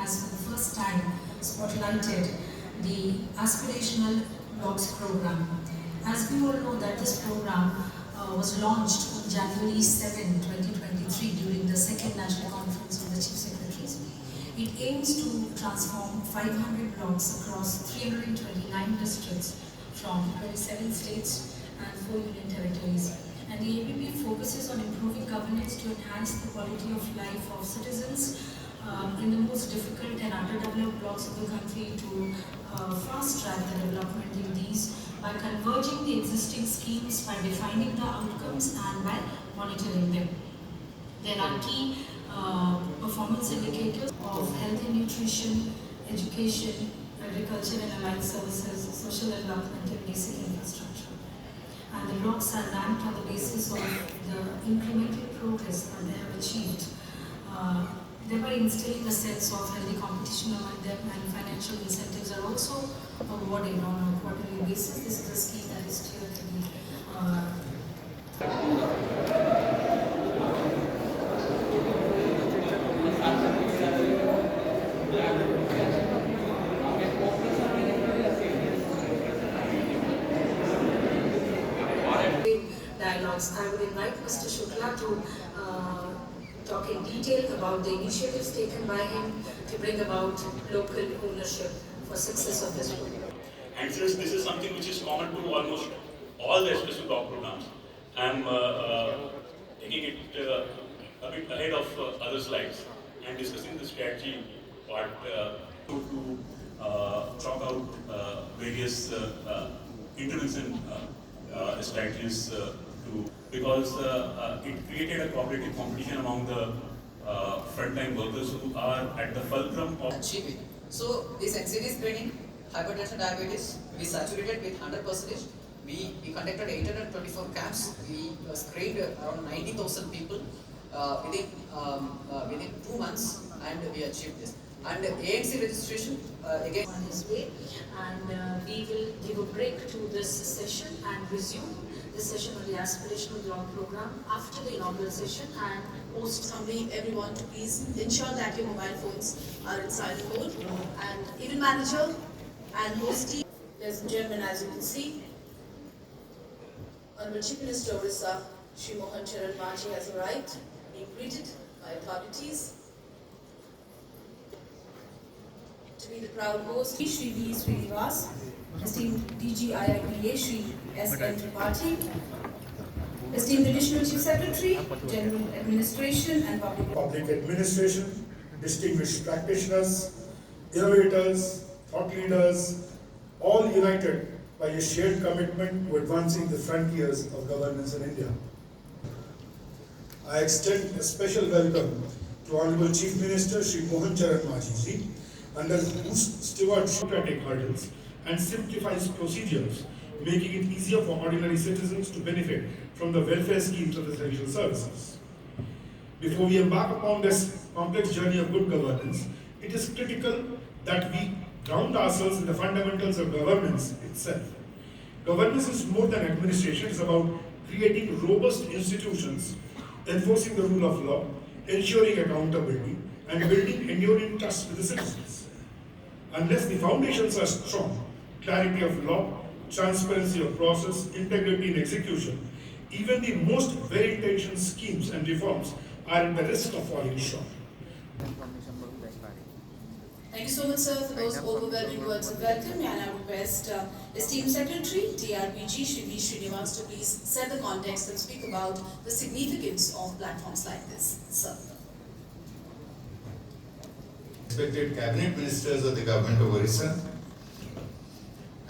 has for the first time spotlighted the Aspirational Blocks program. As we all know that this program was launched on January 7, 2023 during the second National Conference of the Chief Secretaries. It aims to transform 500 blocks across 329 districts from 27 states and 4 union territories. And the ABP focuses on improving governance to enhance the quality of life of citizens in the most difficult and underdeveloped blocks of the country to fast-track the development in these by converging the existing schemes, by defining the outcomes and by monitoring them. There are key performance indicators of health and nutrition, education, agriculture and allied services, social development and basic infrastructure. And the blocks are ranked on the basis of the incremental progress that they have achieved, thereby instilling a sense of healthy competition among them, and financial incentives are also awarded on a quarterly basis. This is a scheme that is clear to be dialogues. I would invite Mr. Shukla to talk in detail about the initiatives taken by him to bring about local ownership for success of this program. And since this is something which is common to almost all the Aspirational Block programs, I am taking it a bit ahead of other slides and discussing the strategy part to chalk out various intervention strategies because it created a cooperative competition among the frontline workers who are at the fulcrum of achieving. So this NCD screening, hypertension, diabetes, we saturated with 100%. We conducted 824 camps. We screened around 90,000 people within 2 months, and we achieved this. And ANC registration again on his way, and we will give a break to this session and resume this session on the Aspirational Block program after the inaugural session and post. Humbling everyone to please ensure that your mobile phones are in silent mode, and event manager and host team. Ladies and gentlemen, as you can see, Honorable Chief Minister Orissa, Shri Mohan Charan Maji has arrived, being greeted by authorities. To be the proud host, Shri V. Srinivas, esteemed DG IIPA, Shri S. N. Tripathi, esteemed Additional Chief Secretary, General Administration and Public Administration, distinguished practitioners, innovators, thought leaders, all united by a shared commitment to advancing the frontiers of governance in India. I extend a special welcome to Honorable Chief Minister Shri Mohan Charan Maji ji, under whose stewardship democratic hurdles and simplifies procedures, making it easier for ordinary citizens to benefit from the welfare schemes of essential services. Before we embark upon this complex journey of good governance, it is critical that we ground ourselves in the fundamentals of governance itself. Governance is more than administration. It's about creating robust institutions, enforcing the rule of law, ensuring accountability, and building enduring trust with the citizens. Unless the foundations are strong, clarity of law, transparency of process, integrity in execution, even the most well-intentioned schemes and reforms are at the risk of falling short. Thank you so much, sir, for those overwhelming words of welcome, and I would request esteemed Secretary, DRPG, Shri V. Srinivas, to please set the context and speak about the significance of platforms like this, sir. Respected Cabinet Ministers of the Government of Orissa,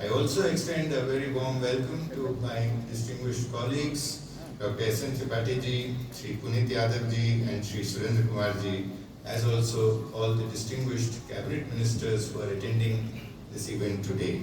I also extend a very warm welcome to my distinguished colleagues, Dr. S. N. Tripathi ji, Shri Puneet Yadav ji, and Shri Surendra Kumar ji, as also all the distinguished Cabinet Ministers who are attending this event today.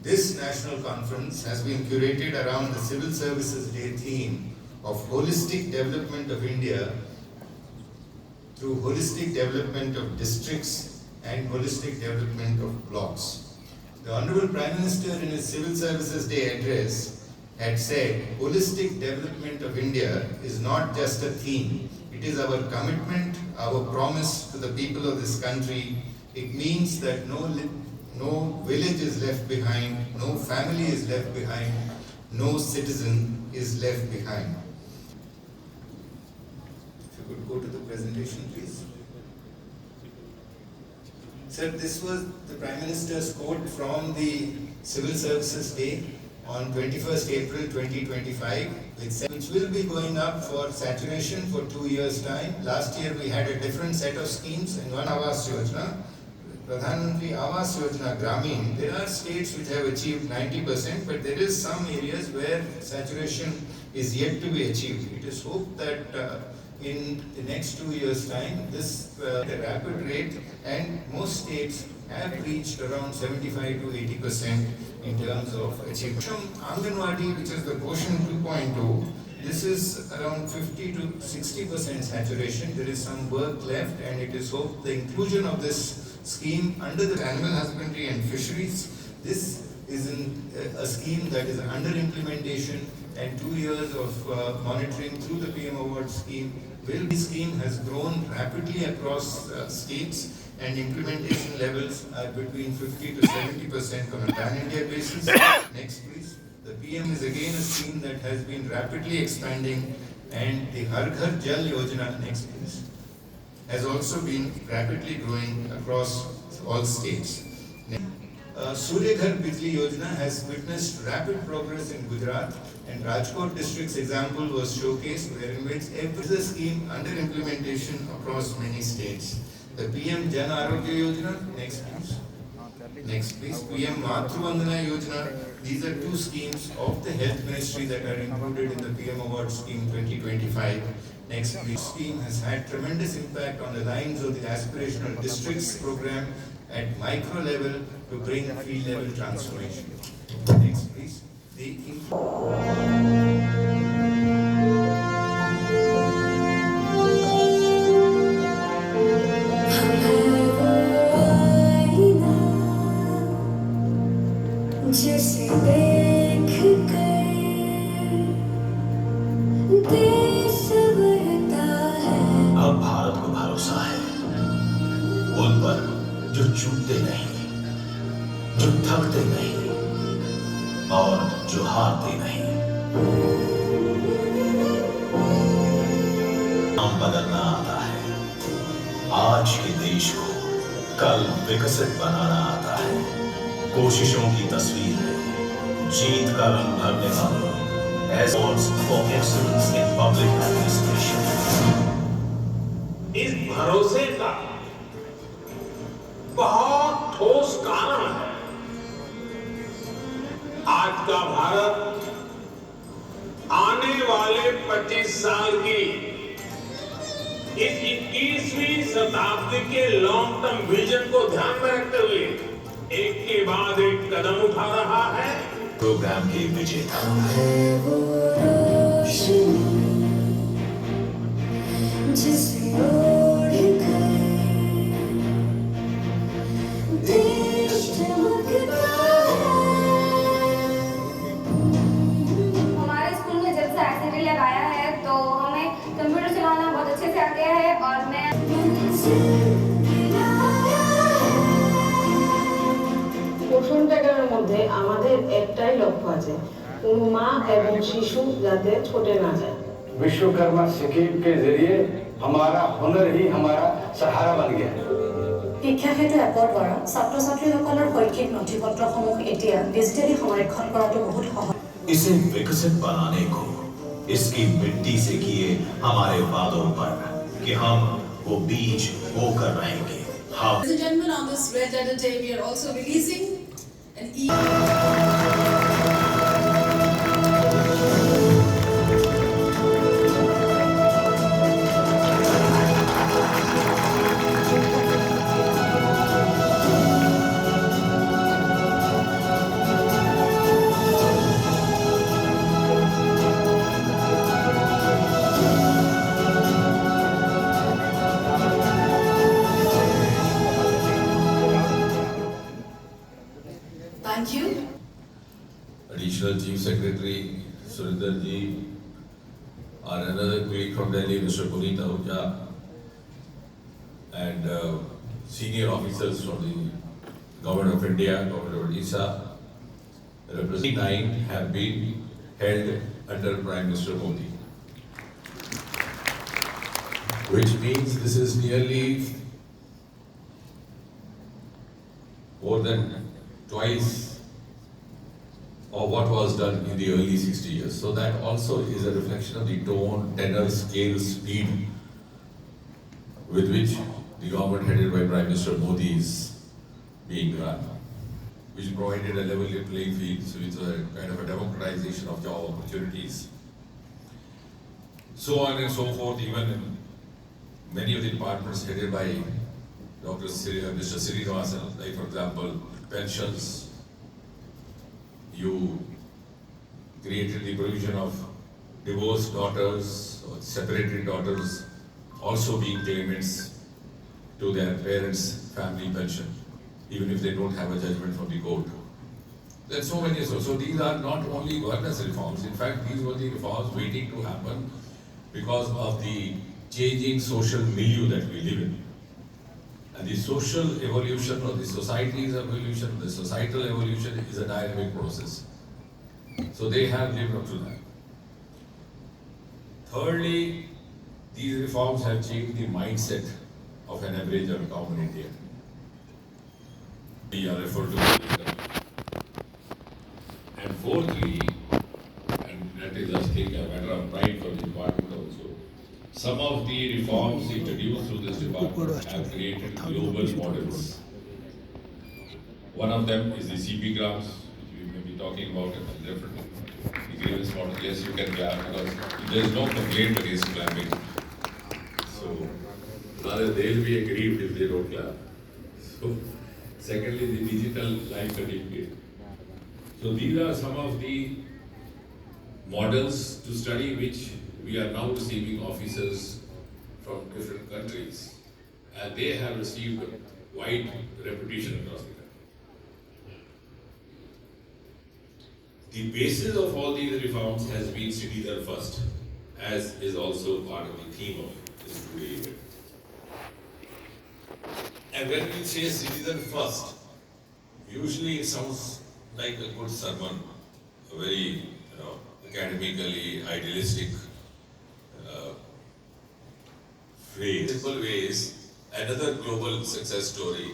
This national conference has been curated around the Civil Services Day theme of Holistic Development of India through holistic development of districts and holistic development of blocks. The Honorable Prime Minister in his Civil Services Day address had said, holistic development of India is not just a theme, it It is our commitment, our promise to the people of this country. It means that no village is left behind, no family is left behind, no citizen is left behind. If you could go to the presentation, please. Sir, this was the Prime Minister's quote from the Civil Services Day on 21st April 2025, which will be going up for saturation for 2 years' time. Last year we had a different set of schemes, and one Awas Yojana, Pradhan Mantri Awas Yojana Gramin. There are states which have achieved 90%, but there is some areas where saturation is yet to be achieved. It is hoped that in the next 2 years' time, this at a rapid rate, and most states have reached around 75 to 80% in terms of achievement. Anganwadi, which is the Poshan 2.0, this is around 50 to 60% saturation. There is some work left, and it is hoped the inclusion of this scheme under the animal husbandry and fisheries. This is a scheme that is under implementation, and 2 years of monitoring through the PM Award scheme. The scheme has grown rapidly across states, and implementation levels are between 50 to 70% on a pan-India basis. Next, please. The PM is again a scheme that has been rapidly expanding, and the Har Ghar Jal Yojana, next please, has also been rapidly growing across all states. Surya Ghar Bijli Yojana has witnessed rapid progress in Gujarat, and Rajkot district's example was showcased, wherein which every scheme under implementation across many states. The PM Jan Arogya Yojana, next please. Next please. PM Matru Vandana Yojana. These are two schemes of the Health Ministry that are included in the PM Award Scheme 2025. Next please. This scheme has had tremendous impact on the lines of the aspirational districts program at micro level to bring field level transformation. Next please. जिसे देख कर देश बढ़ता है। अब भारत को भरोसा है उन पर जो चूकते नहीं, जो थकते नहीं और जो हारते नहीं। हम बदलना आता है, आज के देश को कल विकसित बनाना आता है। कोशिशों की तस्वीर में जीत का रंग भरने वाले Awards for Excellence in Public Administration। इस भरोसे का बहुत ठोस कारण है आज का भारत आने वाले 25 साल की इस 21वीं शताब्दी के लॉन्ग टर्म विजन को ध्यान में रखते हुए एक के बाद एक कदम उठा रहा है। प्रोग्राम के विजेता जिसे ओढ़ कर देश चमकता है। हमारे स्कूल में जब से ICT लगाया है तो हमें कंप्यूटर चलाना बहुत अच्छे से आ गया है और मैं পোষণ ট্যাগের মধ্যে আমাদের একটাই লক্ষ্য আছে, কোনো মা এবং শিশু যাতে ছোটে না যায়। विश्वकर्मा स्कीम के जरिए हमारा हुनर ही हमारा सहारा बन गया है। শিক্ষা সেতু এপৰ দ্বাৰা ছাত্ৰ-ছাত্ৰীসকলৰ শৈক্ষিক নথিপত্ৰসমূহ এতিয়া ডিজিটেলি সংৰক্ষণ কৰাটো বহুত সহজ। इसे विकसित बनाने को इसकी मिट्टी से किए हमारे वादों पर कि हम वो बीज बोकर रहेंगे। Ladies and gentlemen, on this red letter day, we are also releasing an Thank you. Additional Chief Secretary Surinder ji, our another colleague from Delhi, Mr. Puneet Ahuja, and senior officers from the Government of India, Government of Odisha, representing 9 have been held under Prime Minister Modi. Which means this is nearly more than twice of what was done in the early 60 years. So that also is a reflection of the tone, tenor, scale, speed with which the government headed by Prime Minister Modi is being run, which provided a level playing field, so it's a kind of a democratization of job opportunities. So on and so forth, even in many of the departments headed by Mr. Srinivasan, like for example, pensions, you created the provision of divorced daughters or separated daughters also being claimants to their parents' family pension, even if they don't have a judgment from the court. There's so many. So these are not only governance reforms. In fact, these were the reforms waiting to happen because of the changing social milieu that we live in. And the social evolution or the society's evolution, the societal evolution is a dynamic process. So they have lived up to that. Thirdly, these reforms have changed the mindset of an average or common Indian. We are referred to. And fourthly, and that is, I think, a matter of pride for the department also, some of the reforms introduced through this department have created global models. One of them is the CP grams, which we may be talking about in a different grievance model. Yes, you can clap because there is no complaint against clapping. So, rather they'll be aggrieved if they don't clap. So, secondly, the digital life certificate. So these are some of the models to study which we are now receiving officers from different countries, and they have received wide reputation across the country. The basis of all these reforms has been citizen first, as is also part of the theme of this today event. And when we say citizen first, usually it sounds like a good sermon, a very academically idealistic phrase. Simple way is another global success story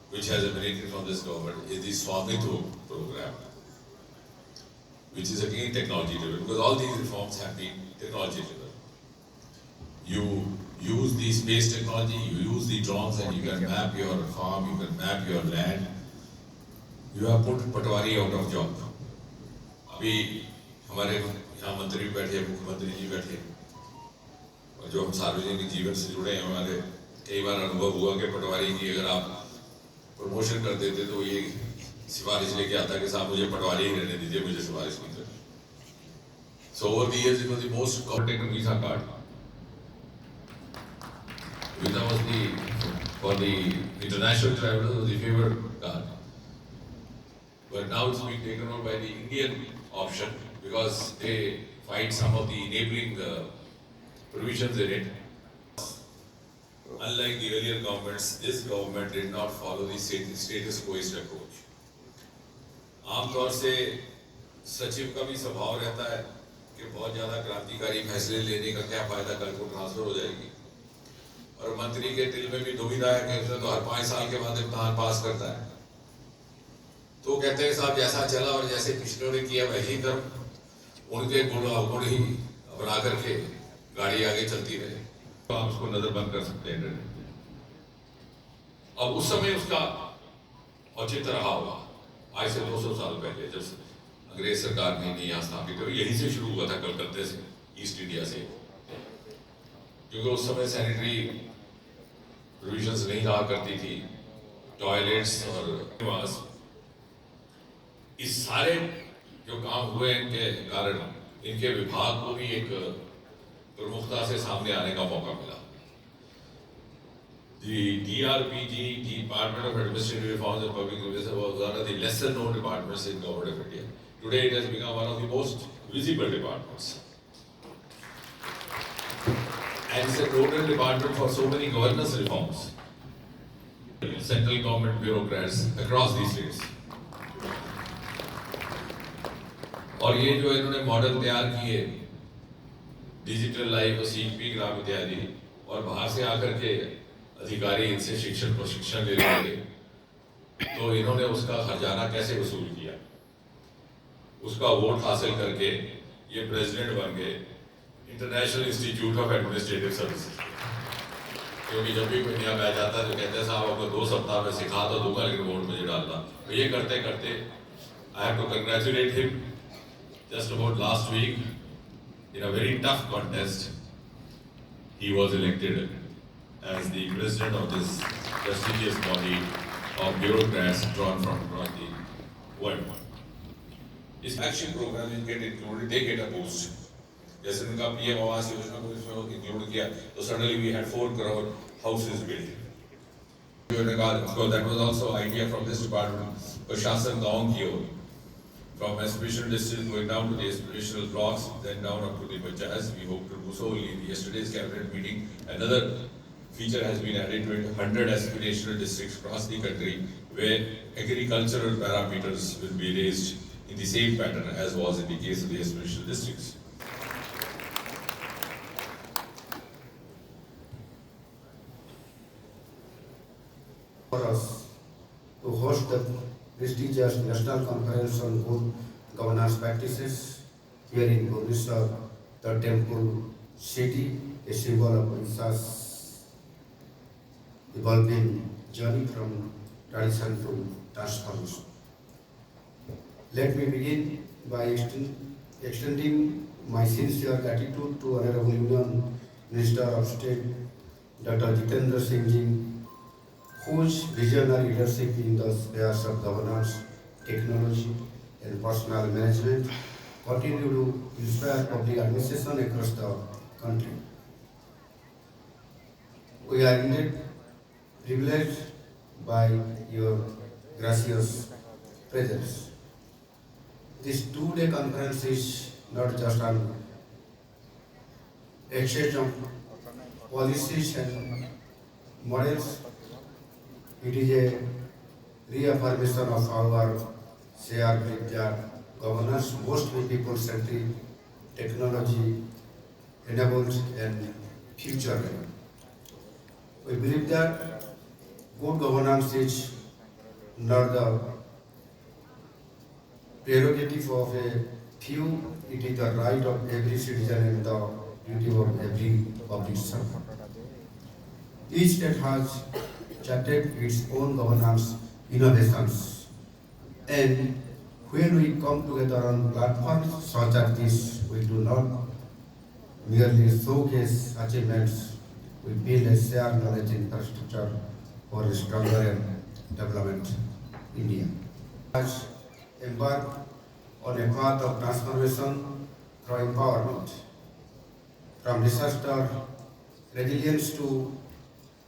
which has emanated from this government is the Swamitwa program, which is again technology driven, because all these reforms have been technology driven. You use the space technology, you use the drones, and you can map your farm, you can map your land. You have put Patwari out of job. अभी हमारे यहाँ मंत्री बैठे, मुख्यमंत्री जी बैठे, और जो हम सार्वजनिक जीवन से जुड़े हैं, हमारे कई बार अनुभव हुआ कि पटवारी की अगर आप प्रमोशन कर देते तो ये सिफारिश लेके आता कि साहब मुझे पटवारी ही रहने दीजिए, मुझे सिफारिश नहीं करनी. So over the years it was the most common visa card. Visa was for the international travelers was the favored card. But now it's being taken over by the Indian option because they find some of the enabling provisions in it. Unlike the earlier governments, this government did not follow the status quoist approach. आमतौर से सचिव का भी स्वभाव रहता है कि बहुत ज़्यादा क्रांतिकारी फैसले लेने का क्या फायदा, कल को ट्रांसफर हो जाएगी. और मंत्री के दिल में भी दुविधा है कि उसने तो हर 5 साल के बाद इम्तिहान पास करता है. तो कहते हैं साहब जैसा चला और जैसे पिछले ने किया वैसे ही करो, उनके गुण ही अपना करके गाड़ी आगे चलती रहे. तो आप उसको नजर बंद कर सकते हैं. अब उस समय उसका औचित्य रहा होगा आज से 200 साल पहले जब अंग्रेज सरकार ने यहाँ स्थापित हुई. यहीं से शुरू हुआ था, कलकत्ते से, ईस्ट इंडिया से, क्योंकि उस समय सैनिटरी प्रोविजंस नहीं रहा करती थी, टॉयलेट्स और निवास. इस सारे जो काम हुए इनके कारण इनके विभाग को भी एक प्रमुखता से सामने आने का मौका मिला. The DRPG, Department of Administrative Reforms and Public Services, was one of the lesser known departments in Government of India. Today it has become one of the most visible departments. And it's a total department for so many governance reforms. Central government bureaucrats across the states. और ये जो इन्होंने model तैयार किए digital life और CP ग्राम इत्यादि और बाहर से आकर के अधिकारी इनसे शिक्षण प्रशिक्षण ले रहे थे, तो इन्होंने उसका खजाना कैसे वसूल किया, उसका वोट हासिल करके ये प्रेसिडेंट बन गए international institute of administrative services. क्योंकि जब भी कोई नया बैच आता है तो कहते हैं साहब आपको 2 सप्ताह में सिखा तो दूंगा लेकिन वोट मुझे डालना। तो ये करते करते I have to congratulate him. Just about last week, in a very tough contest, he was elected as the president of this prestigious body of bureaucrats drawn from across the world. This action program will get included, they get a boost. जैसे उनका PM Awas Yojana को इसमें include किया, तो suddenly we had 4 crore houses built. That was also idea from this department. प्रशासन गांव की ओर, from aspirational districts going down to the aspirational blocks, then down up to the panchayats. We hope to do so. Only in yesterday's cabinet meeting, another feature has been added to it: 100 aspirational districts across the country, where agricultural parameters will be raised in the same pattern as was in the case of the aspirational districts. For us to host the prestigious National Conference on Good Governance Practices here in Bhubaneswar, the temple city, a symbol of Odisha's evolving journey from tradition to transformation. Let me begin by extending my sincere gratitude to Honorable Union Minister of State, Dr. Jitendra Singh Ji, whose visionary leadership in the spheres of governance, technology, and personal management continue to inspire public administration across the country. We are indeed privileged by your gracious presence. This 2-day conference is not just an exchange of policies and models. It is a reaffirmation of our shared belief that governance must be people-centric, technology-enabled, and future-ready. We believe that good governance is not the prerogative of a few, it is the right of every citizen and the duty of every public servant. Each state has charted its own governance innovations, and when we come together on platforms such as this, we do not merely showcase achievements, we build a shared knowledge infrastructure for a stronger and development India. As embark on a path of transformation through empowerment, from disaster resilience to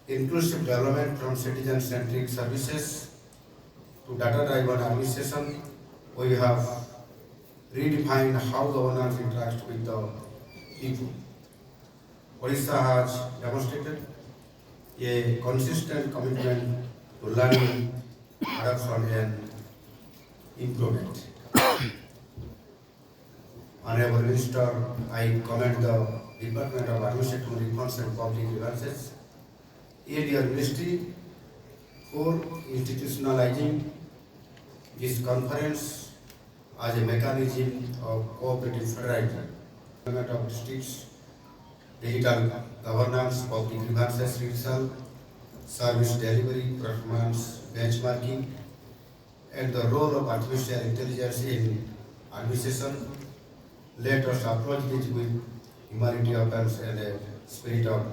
inclusive development, from citizen-centric services to data-driven administration, we have redefined how governance interacts with the people. Odisha has demonstrated a consistent commitment to learning, adoption, and improvement. Honorable Minister, I commend the Department of Administrative Reforms and Public Grievances and your ministry for institutionalizing this conference as a mechanism of cooperative federalism. Development of districts, digital governance, public grievances reversal, service delivery, performance benchmarking, and the role of artificial intelligence in administration. Let us approach this with humanity opens and a spirit of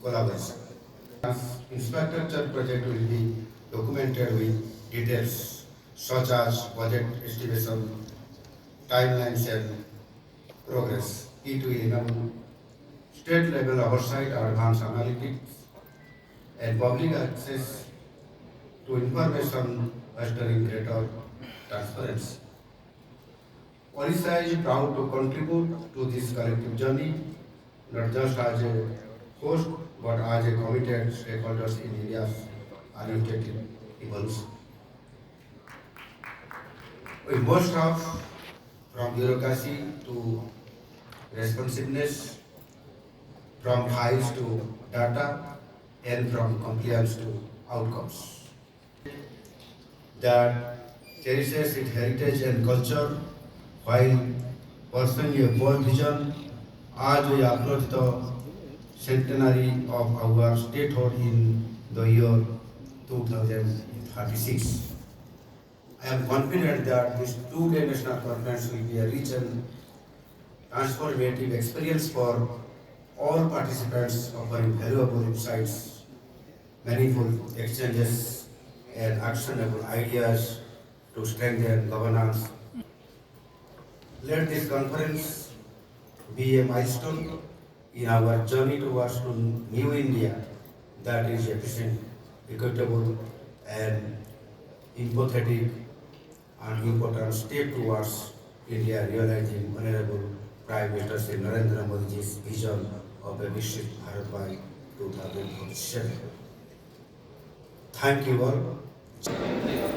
collaboration. Infrastructure project will be documented with details such as budget estimation, timelines, and progress. It will enable state level oversight, advanced analytics, and public access to information fostering greater transparency. Orissa is proud to contribute to this collective journey, not just as a host, but as a committed stakeholders in India's oriented evolution. We must have from bureaucracy to responsiveness, from files to data, and from compliance to outcomes. That cherishes its heritage and culture while pursuing a bold vision as we approach the centenary of our statehood in the year 2036. I am confident that this two-day national conference will be a rich and transformative experience for all participants, offering valuable insights, meaningful exchanges, and actionable ideas to strengthen governance. Let this conference be a milestone in our journey towards a new India that is efficient, equitable, and empathetic, an important step towards India realizing Honorable Prime Minister Shri Narendra Modi's vision of a Viksit Bharat by 2047. Thank you all.